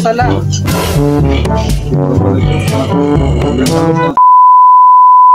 sala.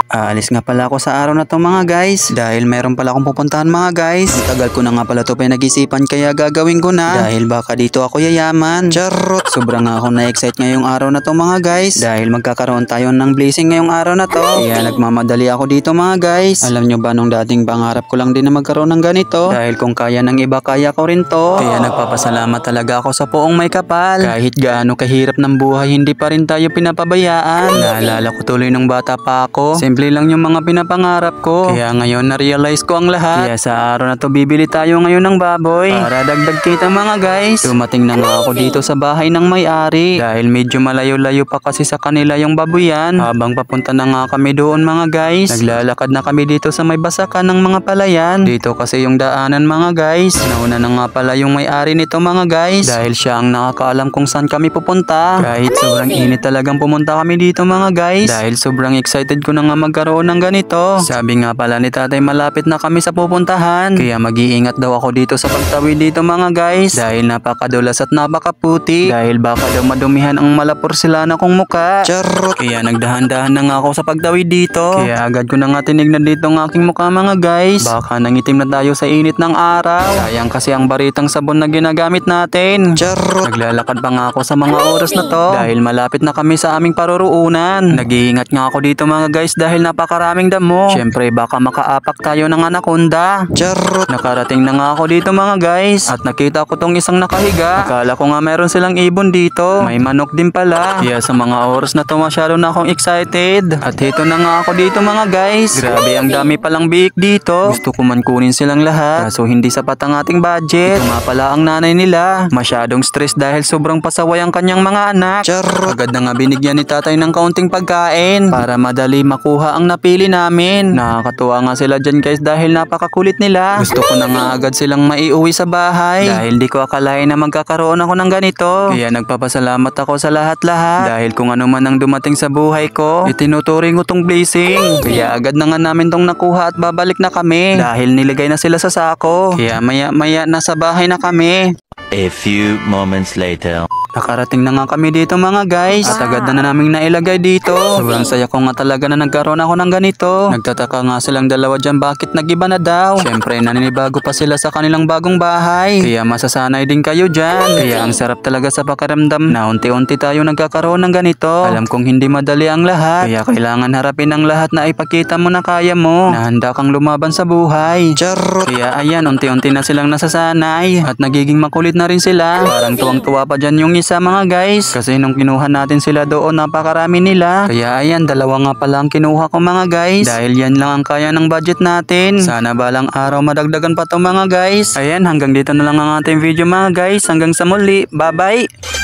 Aalis nga pala ako sa araw na to mga guys dahil meron pala akong pupuntahan mga guys. Ang tagal ko na nga pala to pinag-isipan kaya gagawin ko na dahil baka dito ako yayaman. Charot! Sobrang nga ako na-excite ngayong araw na to mga guys dahil magkakaroon tayo ng blessing ngayong araw na to. Kaya nagmamadali ako dito mga guys. Alam nyo ba nung dating pangarap ko lang din na magkaroon ng ganito dahil kung kaya ng iba kaya ko rin to. Kaya nagpapasalamat talaga ako sa poong may kapal. Kahit gaano kahirap ng buhay hindi pa rin tayo pinapabayaan. Naalala ko tuloy nung bata pa ako. Simple lang yung mga pinapangarap ko. Kaya ngayon na-realize ko ang lahat. Kaya sa araw na to bibili tayo ngayon ng baboy para dagdag kita mga guys. Dumating na nga ako dito sa bahay ng may-ari dahil medyo malayo-layo pa kasi sa kanila yung baboyan. Habang papunta na nga kami doon mga guys, naglalakad na kami dito sa may basakan ng mga palayan. Dito kasi yung daanan mga guys. Nauna na nga pala yung may-ari nito mga guys dahil siya ang nakakaalam kung saan kami pupunta. Kahit sobrang init talagang pumunta kami dito mga guys dahil sobrang excited ko na nga magkaroon ng ganito. Sabi nga pala ni tatay malapit na kami sa pupuntahan. Kaya mag-iingat daw ako dito sa pagtawid dito mga guys dahil napakadulas at napakaputi. Dahil baka daw madumihan ang malapursilana kong muka. Charot! Kaya nagdahan-dahan na nga ako sa pagtawid dito. Kaya agad ko na nga tinignan dito ang aking muka mga guys. Baka nangitim na tayo sa init ng araw. Sayang kasi ang baritang sabon na ginagamit natin. Charot! Naglalakad pa nga ako sa mga oras na to dahil malapit na kami sa aming paruroonan. Nag-iingat nga ako dito mga guys dahil napakaraming damo. Syempre baka makaapak tayo ng anaconda. Charot! Nakarating na nga ako dito mga guys at nakita ko tong isang nakahiga. Akala ko nga meron silang ibon dito. May manok din pala. Kaya sa mga oras na to masyado na akong excited. At hito na nga ako dito mga guys. Grabe ang dami palang biik dito. Gusto ko man kunin silang lahat kaso hindi sapat ang ating budget. Ito nga pala ang nanay nila. Masyadong stress dahil sobrang pasaway ang kanyang mga anak. Charot! Agad na nga binigyan ni tatay ng kaunting pagkain para madali makuha ang napili namin. Nakakatuwa nga sila dyan guys dahil napakakulit nila. Gusto ko na nga agad silang maiuwi sa bahay dahil di ko akalain na magkakaroon ako ng ganito. Kaya nagpapasalamat ako sa lahat-lahat dahil kung ano man ang dumating sa buhay ko, itinuturing ko tong blessing. Kaya agad na nga namin tong nakuha at babalik na kami dahil niligay na sila sa sako. Kaya maya-maya nasa bahay na kami. A few moments later. Nakarating na nga kami dito mga guys at agad na naming nailagay dito. Sobrang saya ko nga talaga na nagkaroon ako ng ganito. Nagtataka nga silang dalawa dyan bakit nagiba na daw. Syempre naninibago pa sila sa kanilang bagong bahay. Kaya masasanay din kayo dyan. Kaya ang sarap talaga sa pakiramdam na unti-unti tayo nagkakaroon ng ganito. Alam kong hindi madali ang lahat. Kaya kailangan harapin ang lahat na ipakita mo na kaya mo. Na handa kang lumaban sa buhay. Charot! Kaya ayan unti-unti na silang nasasanay at nagiging makulit na rin sila. Parang tuwang-tuwa pa dyan yung isa mga guys kasi nung kinuha natin sila doon napakarami nila. Kaya ayan dalawa nga pala ang kinuha ko mga guys dahil yan lang ang kaya ng budget natin. Sana balang araw madagdagan pa to mga guys. Ayan hanggang dito na lang ang ating video mga guys. Hanggang sa muli. Bye bye!